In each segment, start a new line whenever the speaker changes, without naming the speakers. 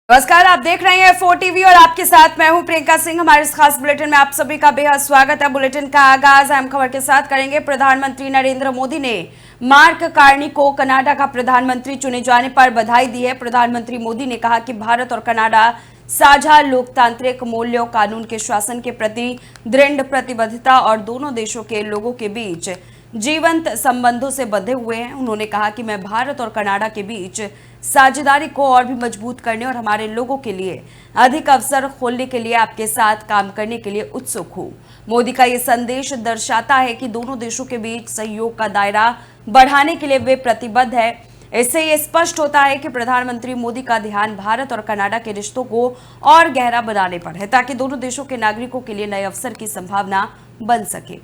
नमस्कार, आप देख रहे हैं F4 टीवी और आपके साथ मैं हूं प्रियंका सिंह। हमारे इस खास बुलेटिन में आप सभी का बेहद स्वागत है। बुलेटिन का आगाज अहम खबर के साथ करेंगे। प्रधानमंत्री नरेंद्र मोदी ने मार्क कार्नी को कनाडा का प्रधानमंत्री चुने जाने पर बधाई दी है। प्रधानमंत्री मोदी ने कहा कि भारत और कनाडा साझा लोकतांत्रिक मूल्यों, कानून के शासन के प्रति दृढ़ प्रतिबद्धता और दोनों देशों के लोगों के बीच जीवंत संबंधों से बंधे हुए हैं। उन्होंने कहा कि मैं भारत और कनाडा के बीच साझेदारी को और भी मजबूत करने और हमारे लोगों के लिए अधिक अवसर खोलने के लिए आपके साथ काम करने के लिए उत्सुक हूं। मोदी का ये संदेश दर्शाता है कि दोनों देशों के बीच सहयोग का दायरा बढ़ाने के लिए वे प्रतिबद्ध है। इससे ये स्पष्ट होता है कि प्रधानमंत्री मोदी का ध्यान भारत और कनाडा के रिश्तों को और गहरा बनाने पर है, ताकि दोनों देशों के नागरिकों के लिए नए अवसर की संभावना बन सके।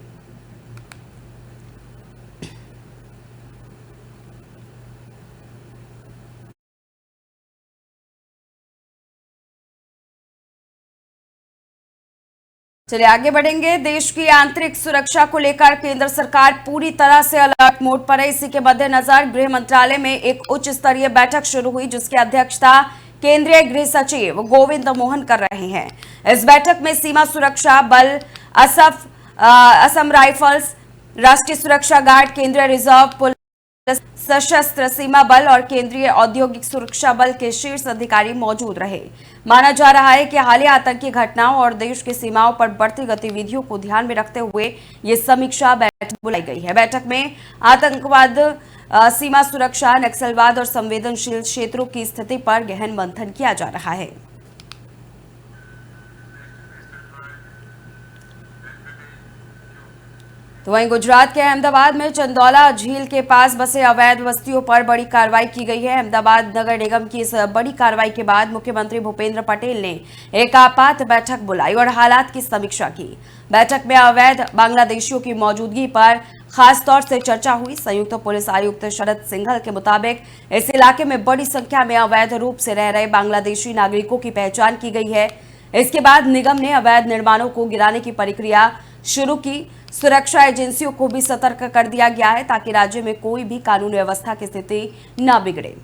चलिए आगे बढ़ेंगे। देश की आंतरिक सुरक्षा को लेकर केंद्र सरकार पूरी तरह से अलर्ट मोड पर है। इसी के मद्देनजर गृह मंत्रालय में एक उच्च स्तरीय बैठक शुरू हुई, जिसकी अध्यक्षता केंद्रीय गृह सचिव गोविंद मोहन कर रहे हैं। इस बैठक में सीमा सुरक्षा बल, असम राइफल्स, राष्ट्रीय सुरक्षा गार्ड, केंद्रीय रिजर्व पुलिस, सशस्त्र सीमा बल और केंद्रीय औद्योगिक सुरक्षा बल के शीर्ष अधिकारी मौजूद रहे। माना जा रहा है कि हालिया आतंकी घटनाओं और देश की सीमाओं पर बढ़ती गतिविधियों को ध्यान में रखते हुए ये समीक्षा बैठक बुलाई गई है। बैठक में आतंकवाद, सीमा सुरक्षा, नक्सलवाद और संवेदनशील क्षेत्रों की स्थिति पर गहन मंथन किया जा रहा है। तो वहीं गुजरात के अहमदाबाद में चंदौला झील के पास बसे अवैध बस्तियों पर बड़ी कार्रवाई की गई है। अहमदाबाद नगर निगम की इस बड़ी कार्रवाई के बाद मुख्यमंत्री भूपेंद्र पटेल ने एक आपात बैठक बुलाई और हालात की समीक्षा की। बैठक में अवैध बांग्लादेशियों की मौजूदगी पर खास तौर से चर्चा हुई। संयुक्त पुलिस आयुक्त शरद सिंघल के मुताबिक इस इलाके में बड़ी संख्या में अवैध रूप से रह रहे बांग्लादेशी नागरिकों की पहचान की गई है। इसके बाद निगम ने अवैध निर्माणों को गिराने की प्रक्रिया शुरू की। सुरक्षा एजेंसियों को भी सतर्क कर दिया गया है, ताकि राज्य में कोई भी कानून व्यवस्था की स्थिति न बिगड़े।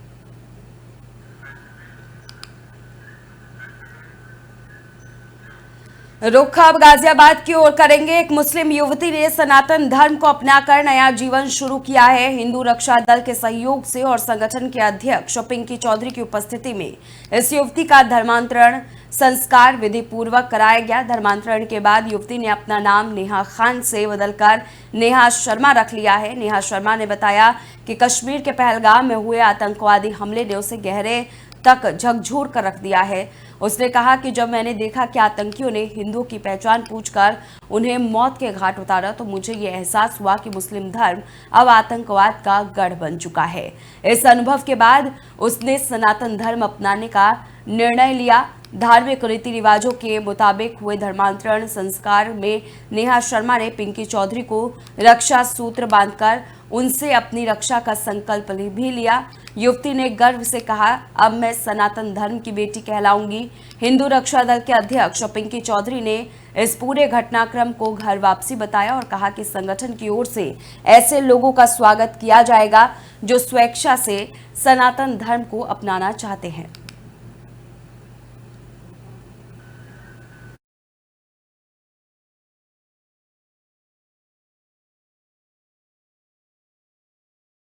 रुख अब गाजियाबाद की ओर करेंगे। एक मुस्लिम युवती ने सनातन धर्म को अपनाकर नया जीवन शुरू किया है। हिंदू रक्षा दल के सहयोग से और संगठन के अध्यक्ष पिंकी चौधरी की उपस्थिति में इस युवती का धर्मांतरण संस्कार विधि पूर्वक कराया गया। धर्मांतरण के बाद युवती ने अपना नाम नेहा खान से बदलकर नेहा शर्मा रख लिया है। नेहा शर्मा ने बताया कि कश्मीर के पहलगाम में हुए आतंकवादी हमले ने उसे गहरे तक झकझोर कर रख दिया है। उसने कहा कि जब मैंने देखा कि आतंकियों ने हिंदुओं की पहचान पूछकर उन्हें मौत के घाट उतारा, तो मुझे ये एहसास हुआ कि मुस्लिम धर्म अब आतंकवाद का गढ़ बन चुका है। इस अनुभव के बाद उसने सनातन धर्म अपनाने का निर्णय लिया। धार्मिक रीति रिवाजों के मुताबिक हुए धर्मांतरण संस्कार में नेहा शर्मा ने पिंकी चौधरी को रक्षा सूत्र बांधकर उनसे अपनी रक्षा का संकल्प भी लिया। युवती ने गर्व से कहा, अब मैं सनातन धर्म की बेटी कहलाऊंगी। हिंदू रक्षा दल के अध्यक्ष पिंकी चौधरी ने इस पूरे घटनाक्रम को घर वापसी बताया और कहा कि संगठन की ओर से ऐसे लोगों का स्वागत किया जाएगा जो स्वेच्छा से सनातन धर्म को अपनाना चाहते हैं।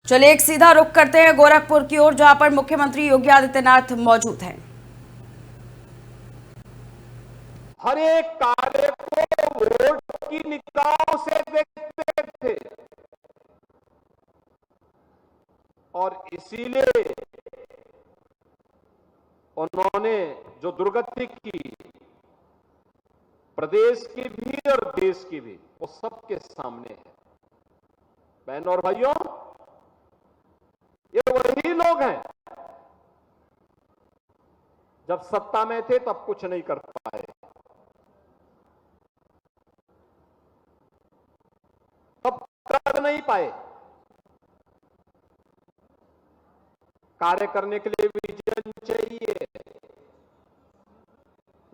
चलिए एक सीधा रुख करते हैं गोरखपुर की ओर, जहां पर मुख्यमंत्री योगी आदित्यनाथ मौजूद हैं।
हर एक कार्य को वोट की निगाहों से देखते थे और इसीलिए उन्होंने जो दुर्गति की प्रदेश की भी और देश की भी, वो सबके सामने है। बहनों और भाइयों, ये वही लोग हैं जब सत्ता में थे तब कुछ नहीं कर पाए, तब कर नहीं पाए। कार्य करने के लिए विजन चाहिए।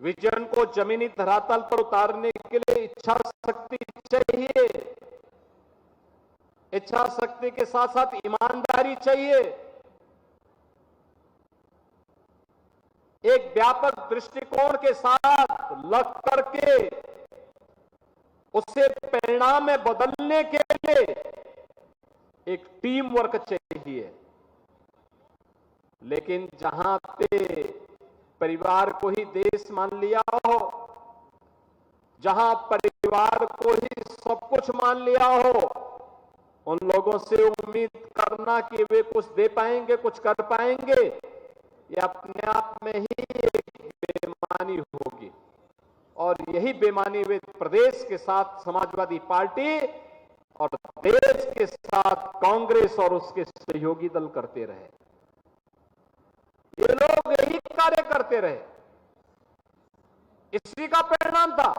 विजन को जमीनी धरातल पर उतारने के लिए इच्छा शक्ति चाहिए। इच्छा शक्ति के साथ साथ ईमानदारी चाहिए। एक व्यापक दृष्टिकोण के साथ लग करके उससे परिणाम में बदलने के लिए एक टीम वर्क चाहिए। लेकिन जहां पे परिवार को ही देश मान लिया हो, जहां परिवार को ही सब कुछ मान लिया हो, उन लोगों से उम्मीद करना कि वे कुछ दे पाएंगे, कुछ कर पाएंगे, ये अपने आप में ही एक बेईमानी होगी। और यही बेईमानी वे प्रदेश के साथ समाजवादी पार्टी और देश के साथ कांग्रेस और उसके सहयोगी दल करते रहे। ये लोग यही कार्य करते रहे। इसी का परिणाम था।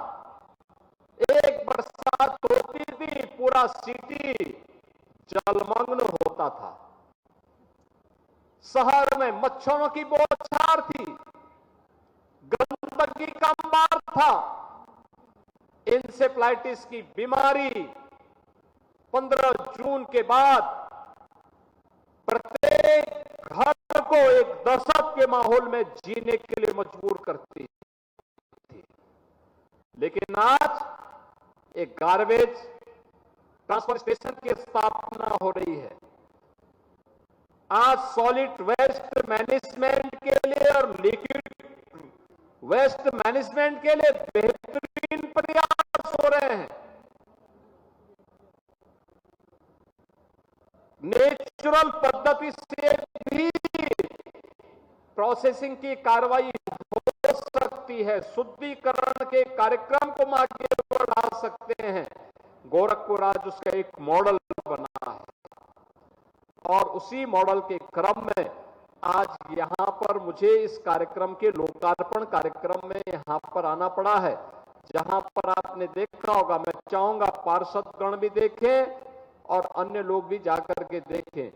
एक बरसात होती थी, पूरा सिटी जलमग्न होता था। शहर में मच्छरों की बौछार थी, गंदगी का अंबार था। इंसेफ्लाइटिस की बीमारी 15 जून के बाद प्रत्येक घर को एक दहशत के माहौल में जीने के लिए मजबूर करती थी। लेकिन आज एक गार्बेज ट्रांसफर स्टेशन की स्थापना हो रही है। आज सॉलिड वेस्ट मैनेजमेंट के लिए और लिक्विड वेस्ट मैनेजमेंट के लिए बेहतरीन प्रयास हो रहे हैं। नेचुरल पद्धति से भी प्रोसेसिंग की कार्रवाई हो सकती है। शुद्धिकरण के कार्यक्रम को हम आगे बढ़ा सकते हैं। गोरखपुर आज उसका एक मॉडल बना है और उसी मॉडल के क्रम में आज यहां पर मुझे इस कार्यक्रम के लोकार्पण कार्यक्रम में यहां पर आना पड़ा है, जहां पर आपने देखा होगा। मैं चाहूंगा पार्षद गण भी देखें और अन्य लोग भी जाकर के देखें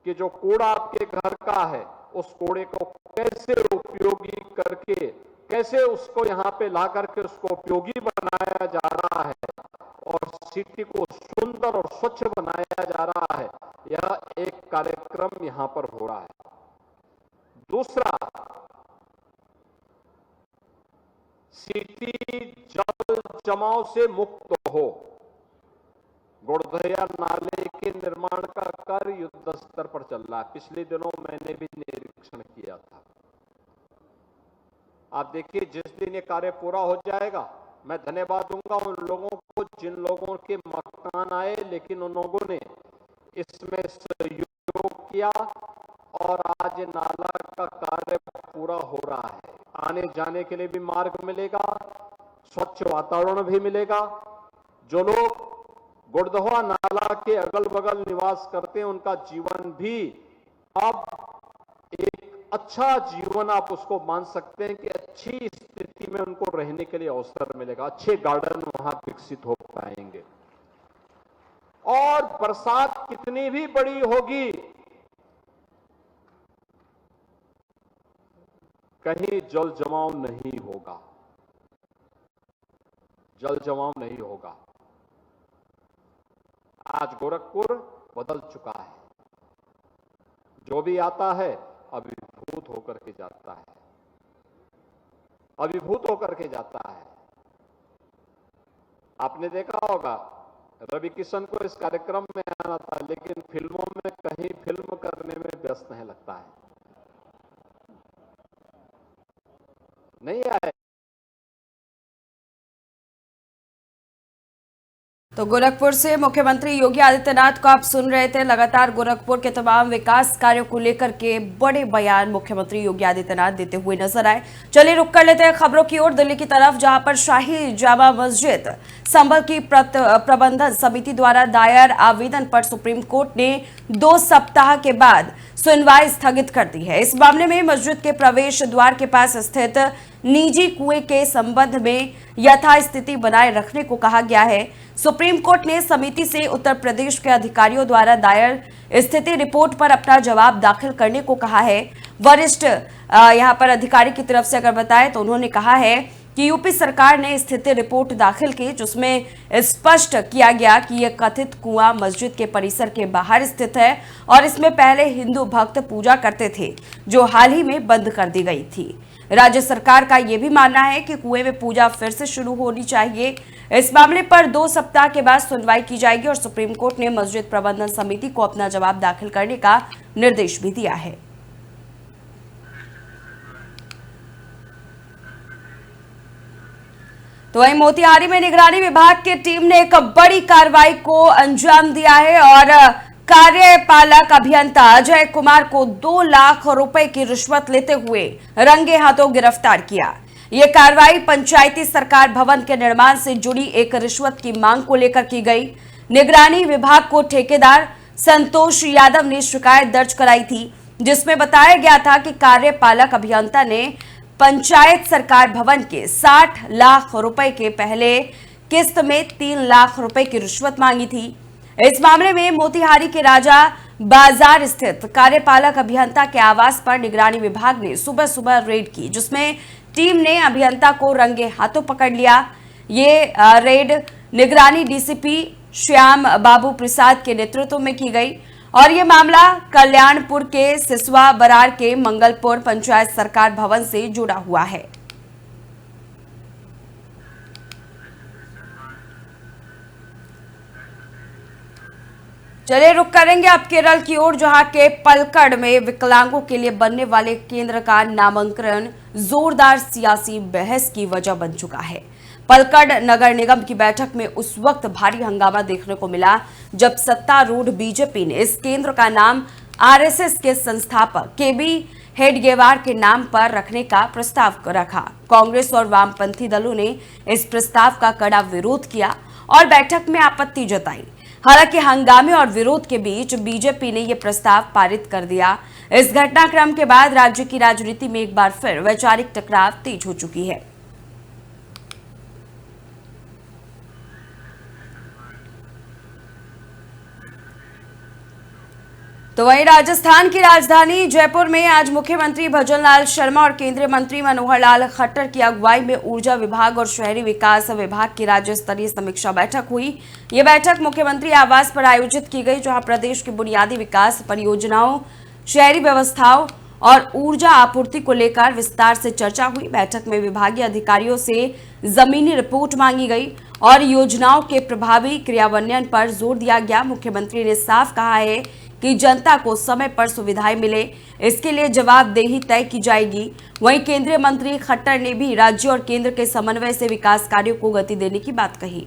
कि जो कूड़ा आपके घर का है, उस कूड़े को कैसे उपयोगी करके, कैसे उसको यहां पे ला करके उसको उपयोगी बनाया जा रहा है और सिटी को सुंदर और स्वच्छ बनाया जा रहा है। यह एक कार्यक्रम यहां पर हो रहा है। दूसरा, सिटी जल जमाव से मुक्त हो। गुड़धया नाले के निर्माण का कार्य युद्ध स्तर पर चल रहा है। पिछले दिनों मैंने भी निरीक्षण किया था। आप देखिए, जिस दिन ये कार्य पूरा हो जाएगा, मैं धन्यवाद दूंगा उन लोगों को जिन लोगों के मकान आए, लेकिन उन लोगों ने इसमें सहयोग किया और आज नाला का कार्य पूरा हो रहा है। आने जाने के लिए भी मार्ग मिलेगा, स्वच्छ वातावरण भी मिलेगा। जो लोग गुड़दहा नाला के अगल बगल निवास करते हैं, उनका जीवन भी अब एक अच्छा जीवन आप उसको मान सकते हैं कि अच्छी स्थिति में उनको रहने के लिए अवसर मिलेगा। अच्छे गार्डन वहां विकसित हो पाएंगे। और बरसात कितनी भी बड़ी होगी, कहीं जल जमाव नहीं होगा। जल जमाव नहीं होगा। आज गोरखपुर बदल चुका है। जो भी आता है अभिभूत होकर के जाता है, अभिभूत होकर के जाता है। आपने देखा होगा, रवि किशन को इस कार्यक्रम में आना था, लेकिन फिल्मों में कहीं फिल्म करने में व्यस्त नहीं लगता है, नहीं आए।
तो गोरखपुर से मुख्यमंत्री योगी आदित्यनाथ को आप सुन रहे थे। लगातार गोरखपुर के तमाम विकास कार्यों को लेकर के बड़े बयान मुख्यमंत्री योगी आदित्यनाथ देते हुए नजर आए। चलिए रुक कर लेते हैं खबरों की ओर, दिल्ली की तरफ, जहां पर शाही जामा मस्जिद संभल की प्रबंधन समिति द्वारा दायर आवेदन पर सुप्रीम कोर्ट ने 2 सप्ताह के बाद सुनवाई स्थगित कर दी है। इस मामले में मस्जिद के प्रवेश द्वार के पास स्थित निजी कुएं के संबंध में यथास्थिति बनाए रखने को कहा गया है। सुप्रीम कोर्ट ने समिति से उत्तर प्रदेश के अधिकारियों द्वारा दायर स्थिति रिपोर्ट पर अपना जवाब दाखिल करने को कहा है। वरिष्ठ यहां पर अधिकारी की तरफ से अगर बताएं तो उन्होंने कहा है कि यूपी सरकार ने स्थिति रिपोर्ट दाखिल की, जिसमें स्पष्ट किया गया कि यह कथित कुआं मस्जिद के परिसर के बाहर स्थित है और इसमें पहले हिंदू भक्त पूजा करते थे, जो हाल ही में बंद कर दी गई थी। राज्य सरकार का यह भी मानना है कि कुएं में पूजा फिर से शुरू होनी चाहिए। इस मामले पर 2 सप्ताह के बाद सुनवाई की जाएगी और सुप्रीम कोर्ट ने मस्जिद प्रबंधन समिति को अपना जवाब दाखिल करने का निर्देश भी दिया है। तो वहीं मोतिहारी में निगरानी विभाग की टीम ने एक बड़ी कार्रवाई को अंजाम दिया है और कार्यपालक अभियंता अजय कुमार को 2 लाख रुपए की रिश्वत लेते हुए रंगे हाथों गिरफ्तार किया। यह कार्रवाई पंचायती सरकार भवन के निर्माण से जुड़ी एक रिश्वत की मांग को लेकर की गई। निगरानी विभाग को ठेकेदार संतोष यादव ने शिकायत दर्ज कराई थी, जिसमें बताया गया था कि कार्यपालक अभियंता ने पंचायत सरकार भवन के 60 लाख रुपए के पहले किस्त में 3 लाख रुपए की रिश्वत मांगी थी। इस मामले में मोतिहारी के राजा बाजार स्थित कार्यपालक अभियंता के आवास पर निगरानी विभाग ने सुबह सुबह रेड की, जिसमें टीम ने अभियंता को रंगे हाथों पकड़ लिया। ये रेड निगरानी डीसीपी श्याम बाबू प्रसाद के नेतृत्व में की गई और ये मामला कल्याणपुर के सिसवा बरार के मंगलपुर पंचायत सरकार भवन से जुड़ा हुआ है। चलिए रुक करेंगे अब केरल की ओर, जहां के पलक्कड़ में विकलांगों के लिए बनने वाले केंद्र का नामकरण जोरदार सियासी बहस की वजह बन चुका है। पलक्कड़ नगर निगम की बैठक में उस वक्त भारी हंगामा देखने को मिला जब सत्तारूढ़ बीजेपी ने इस केंद्र का नाम आरएसएस के संस्थापक केबी हेडगेवार के नाम पर रखने का प्रस्ताव रखा। कांग्रेस और वामपंथी दलों ने इस प्रस्ताव का कड़ा विरोध किया और बैठक में आपत्ति जताई। हालांकि हंगामे और विरोध के बीच बीजेपी ने यह प्रस्ताव पारित कर दिया। इस घटनाक्रम के बाद राज्य की राजनीति में एक बार फिर वैचारिक टकराव तेज हो चुकी है। तो वहीं राजस्थान की राजधानी जयपुर में आज मुख्यमंत्री भजनलाल शर्मा और केंद्रीय मंत्री मनोहर लाल खट्टर की अगुवाई में ऊर्जा विभाग और शहरी विकास विभाग की राज्य स्तरीय समीक्षा बैठक हुई। यह बैठक मुख्यमंत्री आवास पर आयोजित की गई, जहां प्रदेश की बुनियादी विकास परियोजनाओं, शहरी व्यवस्थाओं और ऊर्जा आपूर्ति को लेकर विस्तार से चर्चा हुई। बैठक में विभागीय अधिकारियों से जमीनी रिपोर्ट मांगी गई और योजनाओं के प्रभावी क्रियान्वयन पर जोर दिया गया। मुख्यमंत्री ने साफ कहा है कि जनता को समय पर सुविधाएं मिले, इसके लिए जवाबदेही तय की जाएगी। वहीं केंद्रीय मंत्री खट्टर ने भी राज्य और केंद्र के समन्वय से विकास कार्यों को गति देने की बात कही।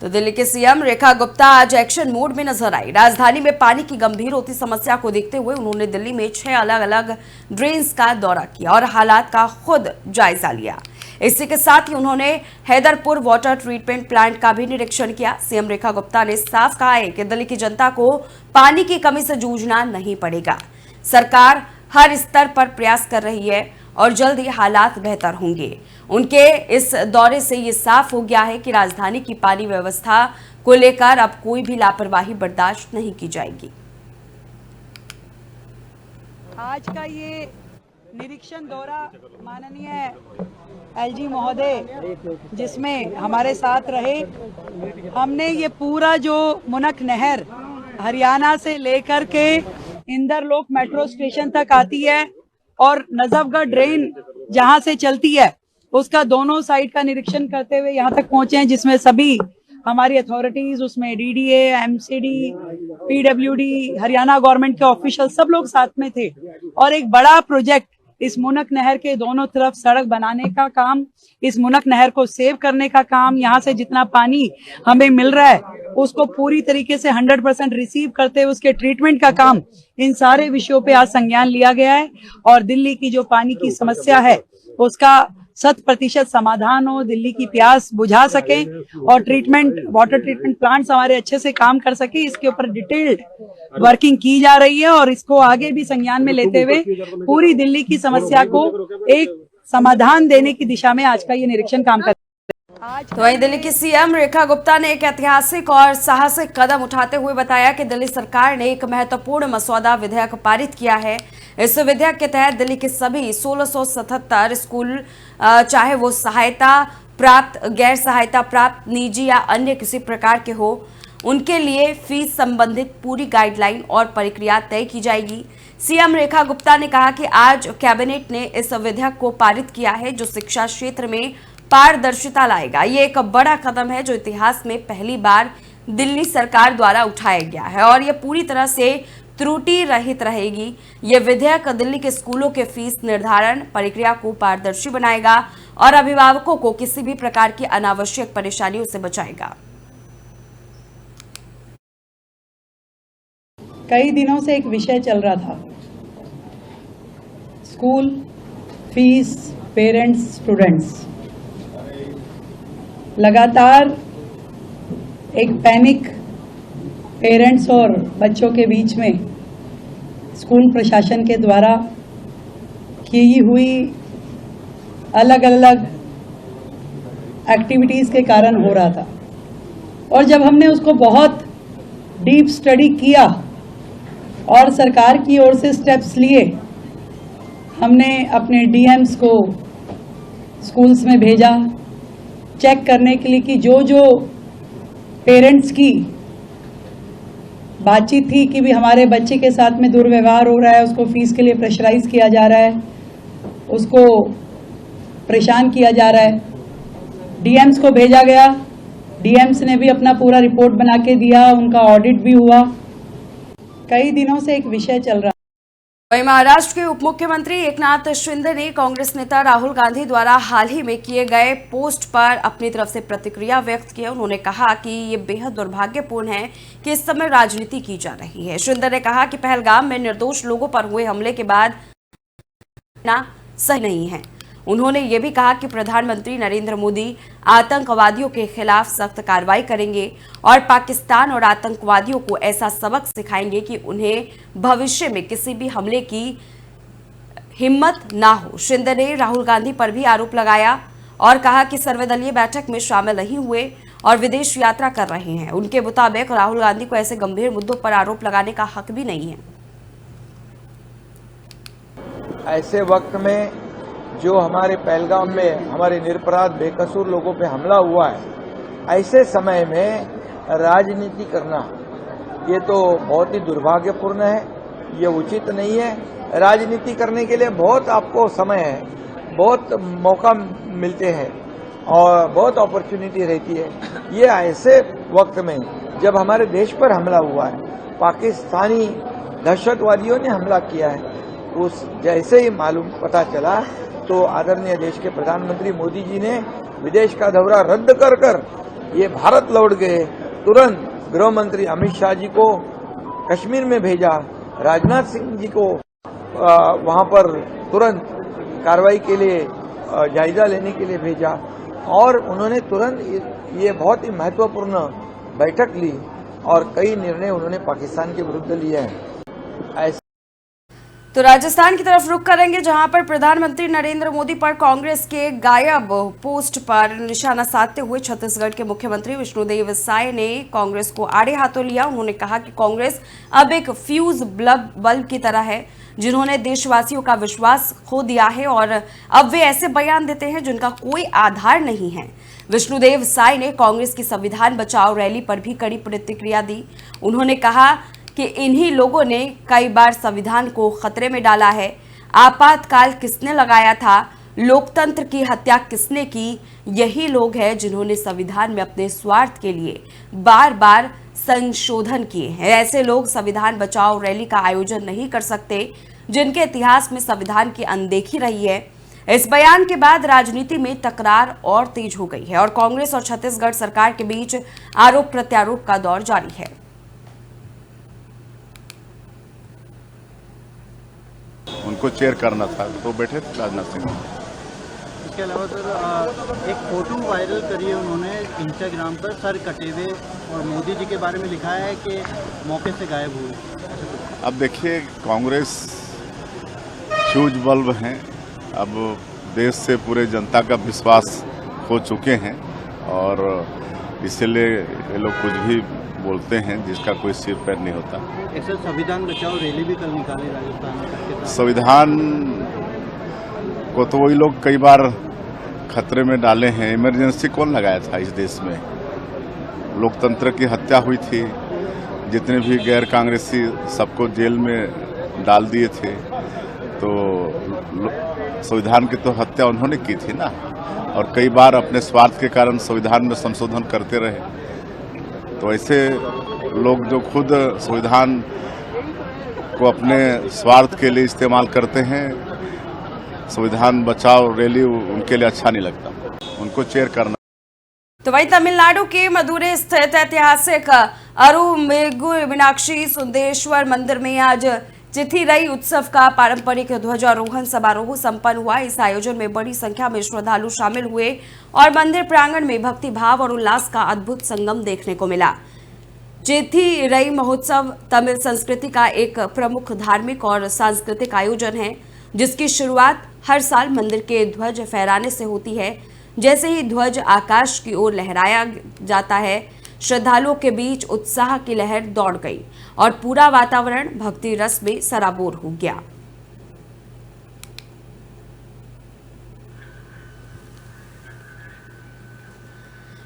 तो दिल्ली के सीएम रेखा गुप्ता आज एक्शन मोड में नजर आई। राजधानी में पानी की गंभीर होती समस्या को देखते हुए उन्होंने दिल्ली में 6 अलग अलग ड्रेन्स का दौरा किया और हालात का खुद जायजा लिया। इसी के साथ ही उन्होंने हैदरपुर वाटर ट्रीटमेंट प्लांट का भी निरीक्षण किया। सीएम रेखा गुप्ता ने साफ कहा है कि दिल्ली की जनता को पानी की कमी से जूझना नहीं पड़ेगा। सरकार हर स्तर पर प्रयास कर रही है और जल्द ही हालात बेहतर होंगे। उनके इस दौरे से ये साफ हो गया है कि राजधानी की पानी व्यवस्था को लेकर अब कोई भी लापरवाही बर्दाश्त नहीं की जाएगी।
आज का ये निरीक्षण दौरा माननीय एलजी महोदय जिसमें हमारे साथ रहे, हमने ये पूरा जो मुनक नहर हरियाणा से लेकर के इंदरलोक मेट्रो स्टेशन तक आती है और नजफगढ़ ड्रेन जहां से चलती है उसका दोनों साइड का निरीक्षण करते हुए यहाँ तक पहुंचे हैं, जिसमें सभी हमारी अथॉरिटीज, उसमें DDA, MCD, PWD, Haryana government के ऑफिशियल सब लोग साथ में थे और एक बड़ा प्रोजेक्ट इस मुनक नहर के दोनों तरफ सड़क बनाने का काम, इस मुनक नहर को सेव करने का काम, यहाँ से जितना पानी हमें मिल रहा है उसको पूरी तरीके से 100% रिसीव करते हुए उसके ट्रीटमेंट का काम, इन सारे विषयों पे आज संज्ञान लिया गया है और दिल्ली की जो पानी की समस्या है उसका 100% समाधान हो, दिल्ली की प्यास बुझा सके और वाटर ट्रीटमेंट प्लांट्स हमारे अच्छे से काम कर सके, इसके ऊपर डिटेल्ड वर्किंग की जा रही है और इसको आगे भी संज्ञान में लेते हुए पूरी दिल्ली की समस्या को एक समाधान देने की दिशा में आज का ये निरीक्षण काम कर रहा है। आज
तो वहीं दिल्ली की सीएम रेखा गुप्ता ने एक ऐतिहासिक और साहसिक कदम उठाते हुए बताया कि दिल्ली सरकार ने एक महत्वपूर्ण मसौदा विधेयक पारित किया है। इस विधेयक के तहत दिल्ली के सभी 1677 स्कूल, चाहे वो सहायता प्राप्त, गैर सहायता प्राप्त, निजी या अन्य किसी प्रकार के हो, उनके लिए फीस संबंधित पूरी गाइडलाइन और प्रक्रिया तय की जाएगी। सीएम रेखा गुप्ता ने कहा कि आज कैबिनेट ने इस विधेयक को पारित किया है जो शिक्षा क्षेत्र में पारदर्शिता लाएगा। ये एक बड़ा कदम है जो इतिहास में पहली बार दिल्ली सरकार द्वारा उठाया गया है और ये पूरी तरह से त्रुटि रहित रहेगी। ये विधेयक दिल्ली के स्कूलों के फीस निर्धारण प्रक्रिया को पारदर्शी बनाएगा और अभिभावकों को किसी भी प्रकार की अनावश्यक परेशानियों से बचाएगा।
कई दिनों से एक विषय चल रहा था, स्कूल फीस, पेरेंट्स, स्टूडेंट्स। लगातार एक पैनिक पेरेंट्स और बच्चों के बीच में स्कूल प्रशासन के द्वारा की हुई अलग अलग एक्टिविटीज़ के कारण हो रहा था। और जब हमने उसको बहुत डीप स्टडी किया और सरकार की ओर से स्टेप्स लिए, हमने अपने डीएम्स को स्कूल्स में भेजा चेक करने के लिए कि जो पेरेंट्स की बातचीत थी कि भी हमारे बच्चे के साथ में दुर्व्यवहार हो रहा है, उसको फीस के लिए प्रेशराइज किया जा रहा है, उसको परेशान किया जा रहा है, डीएम्स को भेजा गया। डीएम्स ने भी अपना पूरा रिपोर्ट बना के दिया, उनका ऑडिट भी हुआ। कई दिनों से एक विषय चल रहा।
वहीं महाराष्ट्र के उप मुख्यमंत्री एकनाथ शिंदे ने कांग्रेस नेता राहुल गांधी द्वारा हाल ही में किए गए पोस्ट पर अपनी तरफ से प्रतिक्रिया व्यक्त की। उन्होंने कहा कि ये बेहद दुर्भाग्यपूर्ण है कि इस समय राजनीति की जा रही है। शिंदे ने कहा कि पहलगाम में निर्दोष लोगों पर हुए हमले के बाद ना सही नहीं है। उन्होंने ये भी कहा कि प्रधानमंत्री नरेंद्र मोदी आतंकवादियों के खिलाफ सख्त कार्रवाई करेंगे और पाकिस्तान और आतंकवादियों को ऐसा सबक सिखाएंगे कि उन्हें भविष्य में किसी भी हमले की हिम्मत ना हो। शिंदे ने राहुल गांधी पर भी आरोप लगाया और कहा कि सर्वदलीय बैठक में शामिल नहीं हुए और विदेश यात्रा कर रहे हैं। उनके मुताबिक राहुल गांधी को ऐसे गंभीर मुद्दों पर आरोप लगाने का हक भी नहीं है।
ऐसे वक्त में जो हमारे पहलगाम में हमारे निरपराध बेकसूर लोगों पे हमला हुआ है, ऐसे समय में राजनीति करना ये तो बहुत ही दुर्भाग्यपूर्ण है, ये उचित नहीं है। राजनीति करने के लिए बहुत आपको समय है, बहुत मौका मिलते हैं और बहुत अपॉर्चुनिटी रहती है। ये ऐसे वक्त में जब हमारे देश पर हमला हुआ है, पाकिस्तानी दहशतवादियों ने हमला किया है, उस जैसे ही मालूम पता चला तो आदरणीय देश के प्रधानमंत्री मोदी जी ने विदेश का दौरा रद्द कर ये भारत लौट गए। तुरंत गृह मंत्री अमित शाह जी को कश्मीर में भेजा, राजनाथ सिंह जी को वहां पर तुरंत कार्रवाई के लिए जायजा लेने के लिए भेजा और उन्होंने तुरंत ये बहुत ही महत्वपूर्ण बैठक ली और कई निर्णय उन्होंने पाकिस्तान के विरुद्ध लिए हैं।
तो राजस्थान की तरफ रुख करेंगे, जहां पर प्रधानमंत्री नरेंद्र मोदी पर कांग्रेस के गायब पोस्ट पर निशाना साधते हुए छत्तीसगढ़ के मुख्यमंत्री विष्णुदेव साय ने कांग्रेस को आड़े हाथों लिया। उन्होंने कहा कि कांग्रेस अब एक फ्यूज बल्ब की तरह है जिन्होंने देशवासियों का विश्वास खो दिया है और अब वे ऐसे बयान देते हैं जिनका कोई आधार नहीं है। विष्णुदेव साय ने कांग्रेस की संविधान बचाओ रैली पर भी कड़ी प्रतिक्रिया दी। उन्होंने कहा कि इन्हीं लोगों ने कई बार संविधान को खतरे में डाला है। आपातकाल किसने लगाया था, लोकतंत्र की हत्या किसने की, यही लोग हैं जिन्होंने संविधान में अपने स्वार्थ के लिए बार बार संशोधन किए हैं। ऐसे लोग संविधान बचाओ रैली का आयोजन नहीं कर सकते जिनके इतिहास में संविधान की अनदेखी रही है। इस बयान के बाद राजनीति में तकरार और तेज हो गई है और कांग्रेस और छत्तीसगढ़ सरकार के बीच आरोप प्रत्यारोप का दौर जारी है।
उनको चेयर करना था तो बैठे थे राजनाथ सिंह।
इसके अलावा सर एक फोटो वायरल करी है उन्होंने इंस्टाग्राम पर, सर कटे हुए, और मोदी जी के बारे में लिखा है कि मौके से गायब हुए।
अब देखिए, कांग्रेस फ्यूज बल्ब हैं, अब देश से पूरे जनता का विश्वास खो चुके हैं और इसीलिए ये लोग कुछ भी बोलते हैं जिसका कोई सिर पैर नहीं होता।
ऐसा संविधान बचाओ रैली भी कल निकाली राजस्थान में।
संविधान को तो वही लोग कई बार खतरे में डाले हैं। इमरजेंसी कौन लगाया था इस देश में? लोकतंत्र की हत्या हुई थी, जितने भी गैर कांग्रेसी सबको जेल में डाल दिए थे, तो संविधान की तो हत्या उन्होंने की थी ना। और कई बार अपने स्वार्थ के कारण संविधान में संशोधन करते रहे। तो ऐसे लोग जो खुद संविधान को अपने स्वार्थ के लिए इस्तेमाल करते हैं, संविधान बचाओ रैली उनके लिए अच्छा नहीं लगता, उनको चेयर करना।
तो वहीं तमिलनाडु के मदुरै स्थित ऐतिहासिक अरुमेगुर मीनाक्षी सुंदरेश्वर मंदिर में आज चिथिरई उत्सव का पारंपरिक ध्वजारोहण समारोह संपन्न हुआ। इस आयोजन में बड़ी संख्या में श्रद्धालु शामिल हुए और मंदिर प्रांगण में भक्ति भाव और उल्लास का अद्भुत संगम देखने को मिला। चिथिरई महोत्सव तमिल संस्कृति का एक प्रमुख धार्मिक और सांस्कृतिक आयोजन है, जिसकी शुरुआत हर साल मंदिर के ध्वज फहराने से होती है। जैसे ही ध्वज आकाश की ओर लहराया जाता है, श्रद्धालुओं के बीच उत्साह की लहर दौड़ गई और पूरा वातावरण भक्ति रस में सराबोर हो गया।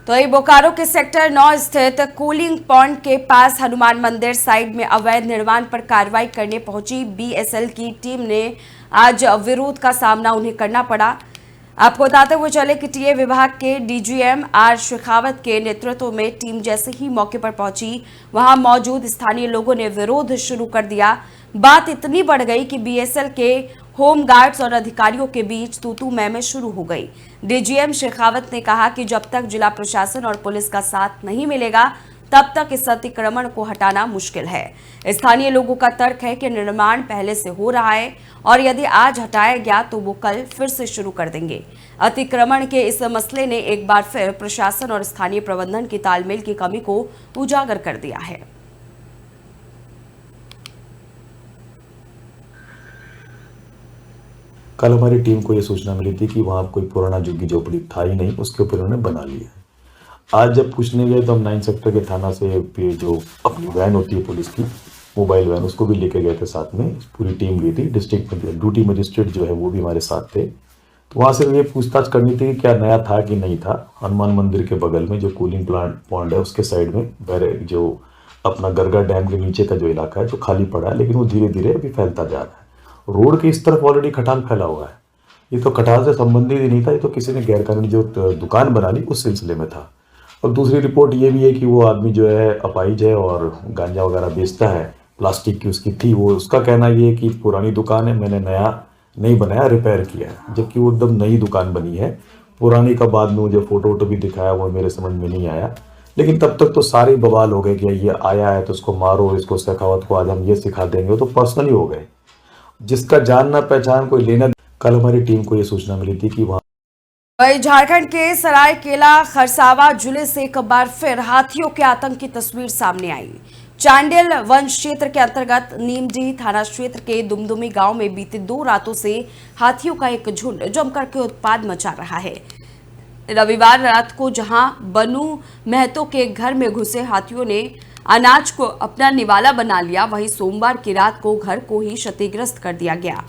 तो ये बोकारो के सेक्टर 9 स्थित कूलिंग पॉइंट के पास हनुमान मंदिर साइड में अवैध निर्माण पर कार्रवाई करने पहुंची बीएसएल की टीम ने आज विरोध का सामना उन्हें करना पड़ा। आपको बताते हुए चले कि टीए विभाग के डीजीएम आर शेखावत के नेतृत्व में टीम जैसे ही मौके पर पहुंची, वहां मौजूद स्थानीय लोगों ने विरोध शुरू कर दिया। बात इतनी बढ़ गई कि बीएसएल के होम गार्ड्स और अधिकारियों के बीच तू-तू मैं शुरू हो गई। डीजीएम शेखावत ने कहा कि जब तक जिला प्रशासन और पुलिस का साथ नहीं मिलेगा, तब तक इस अतिक्रमण को हटाना मुश्किल है। स्थानीय लोगों का तर्क है कि निर्माण पहले से हो रहा है और यदि आज हटाया गया तो वो कल फिर से शुरू कर देंगे। अतिक्रमण के इस मसले ने एक बार फिर प्रशासन और स्थानीय प्रबंधन की तालमेल की कमी को उजागर कर दिया है।
कल हमारी टीम को यह सूचना मिली थी कि वहां कोई पुराना झुग्गी झोपड़ी था ही नहीं, उसके ऊपर उन्होंने बना लिया। आज जब पूछने गए तो हम 9 सेक्टर के थाना से जो अपनी वैन होती है पुलिस की, मोबाइल वैन, उसको भी लेके गए थे साथ में। पूरी टीम गई थी। डिस्ट्रिक्ट ड्यूटी मजिस्ट्रेट जो है वो भी हमारे साथ थे। तो वहाँ से ये पूछताछ करनी थी कि क्या नया था कि नहीं था। हनुमान मंदिर के बगल में जो कूलिंग प्लांट पॉइंट है उसके साइड में जो अपना गरगा डैम के नीचे का जो इलाका है जो खाली पड़ा है, लेकिन वो धीरे धीरे अभी फैलता जा रहा है। रोड के इस तरफ ऑलरेडी खटाल फैला हुआ है। ये तो खटाल से संबंधित ही नहीं था, ये तो किसी ने गैरकानूनी जो दुकान बना ली उस सिलसिले में था। और दूसरी रिपोर्ट ये भी है कि वो आदमी जो है अपाइज है और गांजा वगैरह बेचता है, प्लास्टिक की उसकी थी। वो उसका कहना ये है कि पुरानी दुकान है, मैंने नया नहीं बनाया, रिपेयर किया है, जबकि वो एकदम नई दुकान बनी है। पुरानी का बाद में मुझे फोटो वोटो भी दिखाया, वो मेरे समझ में नहीं आया। लेकिन तब तक तो सारे बवाल हो गए कि ये आया है तो उसको मारो, इसको शेखावत को आज हम ये सिखा देंगे, तो पर्सनली हो गए। जिसका जानना पहचान कोई लेना। कल हमारी टीम को ये सूचना मिली थी कि वहाँ
वहीं झारखंड के सरायकेला खरसावा जिले से एक बार फिर हाथियों के आतंक की तस्वीर सामने आई। चांडिल वन क्षेत्र के अंतर्गत नीमडी थाना क्षेत्र के दुमदुमी गांव में बीते 2 रातों से हाथियों का एक झुंड जमकर के उत्पात मचा रहा है। रविवार रात को जहां बनू महतो के घर में घुसे हाथियों ने अनाज को अपना निवाला बना लिया, वहीं सोमवार की रात को घर को ही क्षतिग्रस्त कर दिया गया।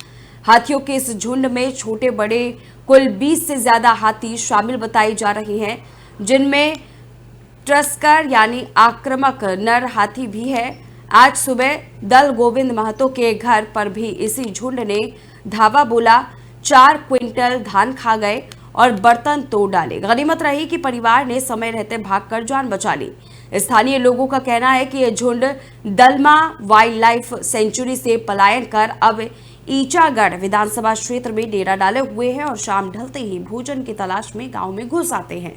हाथियों के इस झुंड में छोटे बड़े कुल 20 से ज्यादा हाथी शामिल बताए जा रहे हैं, जिनमें ट्रस्कर यानी आक्रामक नर हाथी भी है। आज सुबह दल गोविंद महतो के घर पर भी इसी झुंड ने धावा बोला, 4 क्विंटल धान खा गए और बर्तन तोड़ डाले। गनीमत रही कि परिवार ने समय रहते भागकर जान बचा ली। स्थानीय लोगों का कहना है कि यह झुंड दलमा वाइल्ड लाइफ सेंचुरी से पलायन कर अब ईचागढ़ विधानसभा क्षेत्र में डेरा डाले हुए हैं और शाम ढलते ही भोजन की तलाश में गांव में घुस आते हैं।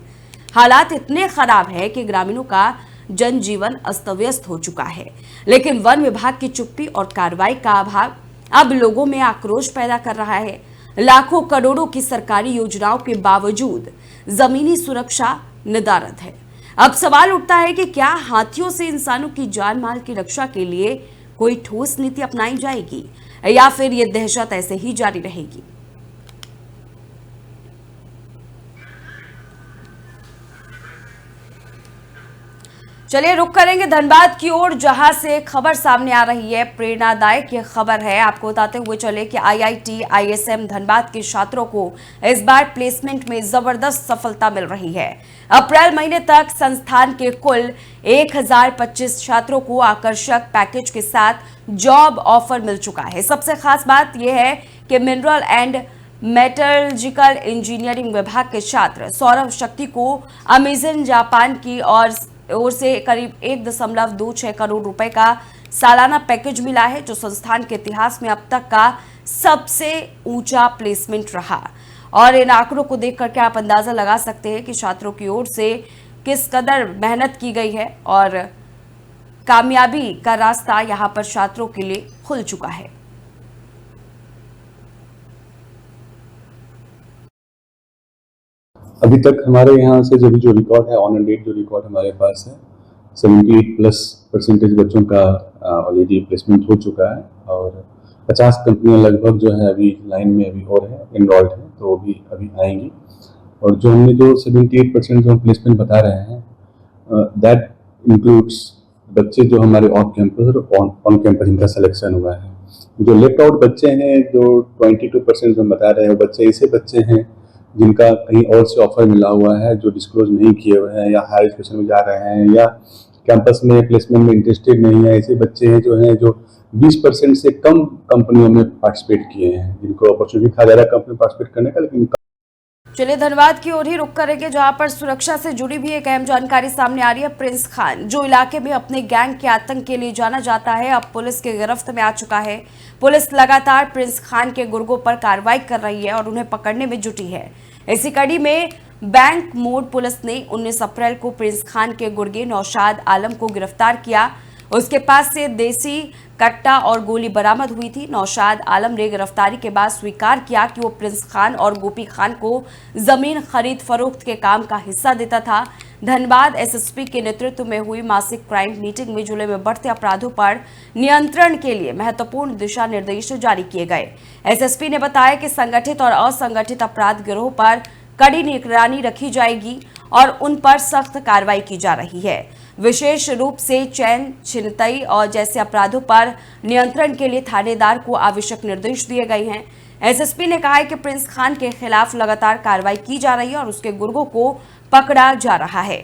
हालात इतने खराब है कि ग्रामीणों का जनजीवन अस्त व्यस्त हो चुका है, लेकिन वन विभाग की चुप्पी और कार्रवाई का अभाव अब लोगों में आक्रोश पैदा कर रहा है। लाखों करोड़ों की सरकारी योजनाओं के बावजूद जमीनी सुरक्षा नदारद है। अब सवाल उठता है कि क्या हाथियों से इंसानों की जान माल की रक्षा के लिए कोई ठोस नीति अपनाई जाएगी या फिर ये दहशत ऐसे ही जारी रहेगी। चलिए रुक करेंगे धनबाद की ओर, जहां से खबर सामने आ रही है। प्रेरणादायक ये खबर है। आपको बताते हुए चले कि आईआईटी आईएसएम धनबाद के छात्रों को इस बार प्लेसमेंट में जबरदस्त सफलता मिल रही है। अप्रैल महीने तक संस्थान के कुल 1025 छात्रों को आकर्षक पैकेज के साथ जॉब ऑफर मिल चुका है। सबसे खास बात यह है कि मिनरल एंड मेटलर्जिकल इंजीनियरिंग विभाग के छात्र सौरभ शक्ति को अमेजन जापान की ओर से करीब 1.26 करोड़ रुपए का सालाना पैकेज मिला है, जो संस्थान के इतिहास में अब तक का सबसे ऊंचा प्लेसमेंट रहा। और इन आंकड़ों को देख करके आप अंदाजा लगा सकते हैं कि छात्रों की ओर से किस कदर मेहनत की गई है और कामयाबी का रास्ता यहां पर छात्रों के लिए खुल चुका है।
अभी तक हमारे यहाँ से जो रिकॉर्ड है, ऑन एंड डेट जो रिकॉर्ड हमारे पास है, 78+ बच्चों का ऑलरेडी प्लेसमेंट हो चुका है और 50 कंपनियां लगभग जो है अभी लाइन में अभी और है, एनरोल्ड है, तो वो भी अभी आएंगी। और जो हमने जो 78% जो प्लेसमेंट बता रहे हैं, दैट इंक्लूड्स बच्चे जो हमारे ऑन कैंपस और ऑन कैंपस इनका सिलेक्शन हुआ है। जो लेफ्ट आउट बच्चे हैं, जो 22% जो बता रहे हैं, वो बच्चे ऐसे बच्चे हैं जिनका कहीं और से ऑफर मिला हुआ है, जो डिस्क्लोज नहीं किए हुए हैं या हायर एजुकेशन में जा रहे हैं या कैंपस में प्लेसमेंट में इंटरेस्टेड नहीं है। ऐसे बच्चे हैं जो 20% से कम कंपनियों में पार्टिसिपेट किए हैं, जिनको अपॉर्चुनिटी था ज़्यादा कंपनी पार्टिसिपेट करने का, लेकिन
चलिए धनबाद की ओर ही रुक करेंगे, जहां पर सुरक्षा से जुड़ी भी एक अहम जानकारी सामने आ रही है। प्रिंस खान, जो इलाके में अपने गैंग के आतंक के लिए जाना जाता है, अब पुलिस के गिरफ्त में आ चुका है। पुलिस लगातार प्रिंस खान के गुर्गों पर कार्रवाई कर रही है और उन्हें पकड़ने में जुटी है। इसी कड़ी में बैंक मोड पुलिस ने 19 अप्रैल को प्रिंस खान के गुर्गे नौशाद आलम को गिरफ्तार किया। उसके पास से देसी कट्टा और गोली बरामद हुई थी। नौशाद आलम ने गिरफ्तारी के बाद स्वीकार किया कि वो प्रिंस खान और गोपी खान को जमीन खरीद फरोख्त के काम का हिस्सा देता था। धनबाद एसएसपी के नेतृत्व में हुई मासिक क्राइम मीटिंग में जिले में बढ़ते अपराधों पर नियंत्रण के लिए महत्वपूर्ण दिशा निर्देश जारी किए गए। एसएसपी ने बताया कि संगठित और असंगठित अपराध गिरोह पर कड़ी निगरानी रखी जाएगी और उन पर सख्त कार्रवाई की जा रही है। विशेष रूप से चैन छिनतई और जैसे अपराधों पर नियंत्रण के लिए थानेदार को आवश्यक निर्देश दिए गए हैं। एसएसपी ने कहा है कि प्रिंस खान के खिलाफ लगातार कार्रवाई की जा रही है और उसके गुर्गों को पकड़ा जा रहा है।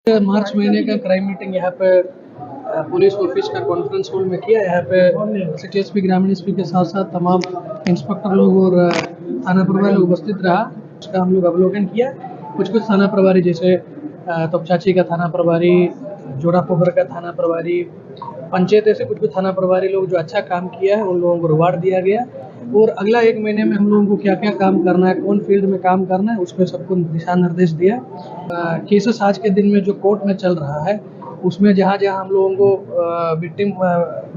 मार्च महीने का क्राइम मीटिंग यहाँ पे पुलिस ऑफिस का कॉन्फ्रेंस हॉल में किया। यहाँ पे सिटी एसपी, ग्रामीण एसपी के साथ साथ तमाम इंस्पेक्टर लोग और थाना प्रभारी लोग उपस्थित रहा। उसका हम लोग अवलोकन किया। कुछ थाना प्रभारी जैसे तोपचाची का थाना प्रभारी, जोड़ा पोखर का थाना प्रभारी, पंचायत, ऐसे कुछ थाना प्रभारी लोग जो अच्छा काम किया है उन लोगों को रिवार्ड दिया गया। और अगला 1 महीने में हम लोगों को क्या क्या काम करना है, कौन फील्ड में काम करना है, उसमें सबको दिशा निर्देश दिया। केसेस आज के दिन में जो कोर्ट में चल रहा है, उसमें जहाँ जहाँ हम लोगों को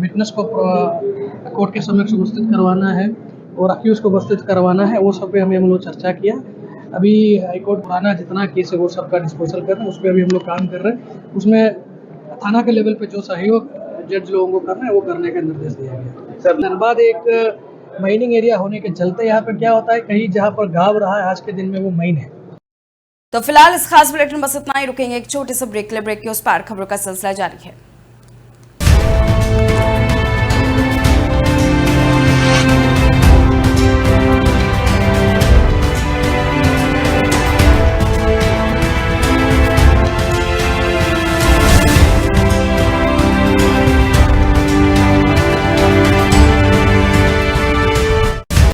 विटनेस को कोर्ट के समक्ष उपस्थित करवाना है और अक्यूज को उपस्थित करवाना है, वो सब पे हमें हम लोग चर्चा किया। अभी हाईकोर्ट पुराना जितना केस है वो सबका डिस्पोजल कर रहे हैं, उस पर अभी हम लोग काम कर रहे हैं। उसमें थाना के लेवल पे जो सहयोग जज लोगों को करना है वो करने का निर्देश दिया गया। धनबाद एक माइनिंग एरिया होने के चलते यहाँ पे क्या होता है, कहीं जहाँ पर गाँव रहा है आज के दिन में वो माइन है।
तो फिलहाल इस खास बुलेटिन में बस इतना ही। रुकेंगे एक छोटे से ब्रेक के लिए। ब्रेक के उस पार खबरों का सिलसिला जारी है।